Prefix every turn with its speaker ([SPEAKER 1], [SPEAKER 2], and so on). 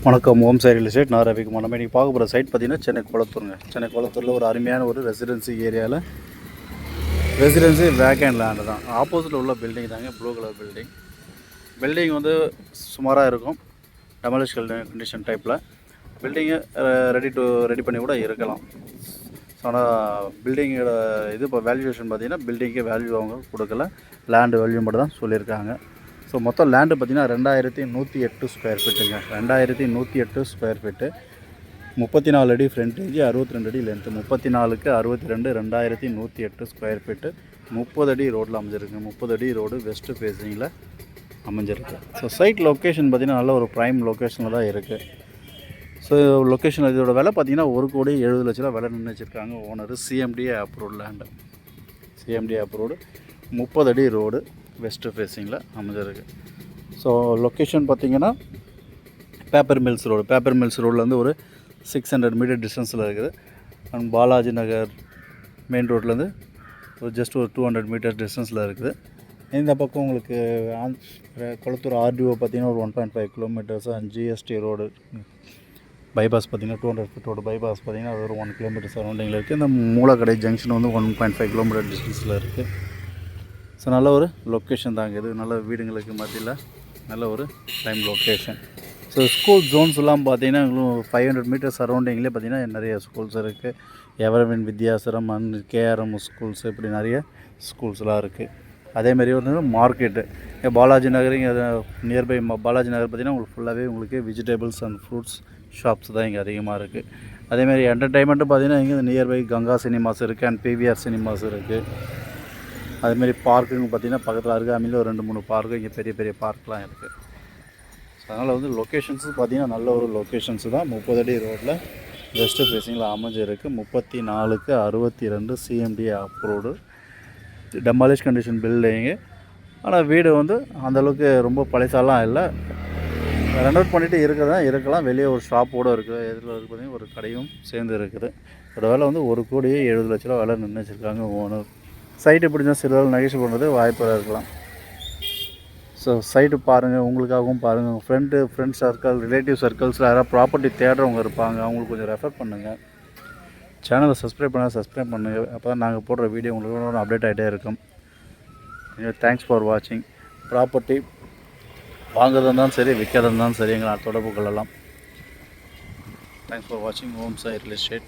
[SPEAKER 1] வணக்கம். ஓம் Sai real estate. நான் ரவிக்குமார். நம்ம இன்றைக்கி பார்க்க போகிற சைட் பார்த்திங்கன்னா சென்னை குளத்தூருங்க. சென்னை குளத்தூரில் ஒரு அருமையான ஒரு ரெசிடென்சி ஏரியாவில் ரெசிடென்சி வேக்கண்ட் லேண்டு தான். ஆப்போசிட்டில் உள்ள பில்டிங் தாங்க, ப்ளூ கலர் பில்டிங். பில்டிங் வந்து சுமாராக இருக்கும், டெமாலிஷ் கண்டிஷன் டைப்பில். பில்டிங்கை ரெடி பண்ணி கூட இருக்கலாம். ஸோ ஆனால் பில்டிங்கோட இது இப்போ வேல்யூவேஷன் பார்த்திங்கன்னா பில்டிங்க்கு வேல்யூ அவங்க கொடுக்கல, லேண்டு வேல்யூ மட்டும் தான் சொல்லியிருக்காங்க. ஸோ மொத்தம் லேண்டு பார்த்திங்கன்னா 2108 ஸ்கொயர் ஃபீட்டுங்க. 2108 ஸ்கொயர் ஃபீட்டு, 34 அடி ஃப்ரண்டேஜ், 62 அடி லென்த்து. 34க்கு 62, 2108 ஸ்கொயர் ஃபீட்டு, 30 அடி ரோட்டில் அமைஞ்சிருக்கு. 30 அடி ரோடு வெஸ்ட்டு ஃபேஸிங்கில் அமைஞ்சிருக்கு. ஸோ சைட் லொக்கேஷன் பார்த்திங்கன்னா நல்ல ஒரு ப்ரைம் லொக்கேஷனில் தான் இருக்குது. ஸோ லொக்கேஷன் இதோட விலை பார்த்திங்கன்னா 1,70,00,000 விலை நின்று வச்சுருக்காங்க owner. CMDA approved land, CMDA approved, 30 அடி ரோடு வெஸ்ட்டு ஃபேஸிங்கில் அமைஞ்சிருக்கு. ஸோ லொக்கேஷன் பார்த்திங்கன்னா paper mills road, paper mills ரோட்லேருந்து ஒரு 600 மீட்டர் டிஸ்டன்ஸில் இருக்குது. அண்ட் பாலாஜி நகர் மெயின் ரோட்லேருந்து ஒரு ஜஸ்ட் ஒரு 200 மீட்டர் டிஸ்டன்ஸில் இருக்குது. இந்த பக்கம் உங்களுக்கு குளத்தூர் ஆர்டிஓ பார்த்திங்கன்னா ஒரு 1.5 kilometres. And GST road bypass பார்த்திங்கன்னா 200 ஃபீட் ரோடு பைபாஸ் பார்த்திங்கன்னா அது ஒரு 1 கிலோமீட்டர் சரௌண்டிங்கில் இருக்குது. இந்த மூலக்கடை ஜங்ஷன் வந்து 1.5 கிலோமீட்டர் டிஸ்டன்ஸில் இருக்குது. ஸோ நல்ல ஒரு லொக்கேஷன் தாங்க இது. நல்ல வீடுங்களுக்கு மத்தியில் நல்ல ஒரு prime location. So school Jones எல்லாம் பார்த்திங்கன்னா 500 மீட்டர் சரௌண்டிங்லேயே பார்த்திங்கன்னா நிறைய ஸ்கூல்ஸ் இருக்குது. எவரவின் வித்யாசரம் அண்ட் கேஆர்எம் ஸ்கூல்ஸ், இப்படி நிறைய ஸ்கூல்ஸ்லாம் இருக்குது. அதேமாதிரி வந்து மார்க்கெட்டு பாலாஜி நகர், இங்கே நியர்பை பாலாஜி நகர் பார்த்திங்கன்னா உங்களுக்கு ஃபுல்லாகவே உங்களுக்கு வெஜிடபிள்ஸ் அண்ட் ஃப்ரூட்ஸ் ஷாப்ஸ் தான் இங்கே அதிகமாக இருக்குது. அதேமாதிரி என்டர்டைன்மெண்ட்டு பார்த்திங்கன்னா இங்கே நியர்பை கங்கா சினிமாஸ் இருக்குது அண்ட் பிவிஆர் சினிமாஸ் இருக்குது. அதுமாரி பார்க்குங்க பார்த்திங்கன்னா பக்கத்தில் அருகாமையில் ஒரு 2-3 பார்க்கு, இங்கே பெரிய பெரிய பார்க்லாம் இருக்குது. ஸோ அதனால் வந்து லொக்கேஷன்ஸு பார்த்திங்கன்னா நல்ல ஒரு லொக்கேஷன்ஸு தான். 30 அடி ரோட்டில் வெஸ்ட்டு ஃபேஸிங்கில் அமைஞ்சிருக்கு. 34க்கு 62 CMD approved, demolish condition building. ஆனால் வீடு வந்து அந்தளவுக்கு ரொம்ப பழசாலாம் இல்லை, ரெனோவேட் பண்ணிவிட்டு இருக்கலாம். வெளியே ஒரு ஷாப்போடு இருக்குது. எதில் இருக்குது பார்த்திங்கன்னா ஒரு கடையும் சேர்ந்து இருக்குது. அதோட விலை வந்து 1,70,00,000 விலை நின்று வச்சுருக்காங்க ஓனர். சைட்டு பிடிச்சா சிலர் நகைச்சு பண்ணுறது வாய்ப்பாக இருக்கலாம். ஸோ சைட்டு பாருங்கள், உங்களுக்காகவும் பாருங்கள். உங்கள் ஃப்ரெண்ட்ஸ் சர்க்கிள், ரிலேட்டிவ் சர்க்கிள்ஸில் யாராவது ப்ராப்பர்ட்டி தேடுறவங்க இருப்பாங்க, அவங்களுக்கு கொஞ்சம் ரெஃபர் பண்ணுங்கள். சேனலை சப்ஸ்கிரைப் பண்ணுங்கள். அப்போ தான் நாங்கள் போடுற வீடியோ உங்களுக்கு அப்டேட் ஆகிட்டே இருக்கும். தேங்க்ஸ் ஃபார் வாட்சிங். ப்ராப்பர்ட்டி வாங்குறதா இருந்தாலும் சரி, விற்கிறதா இருந்தாலும் சரி, எங்களை தொடர்பு கொள்ளலாம். தேங்க்ஸ் ஃபார் வாட்சிங். ஓம் சாய் ரியல் எஸ்டேட்.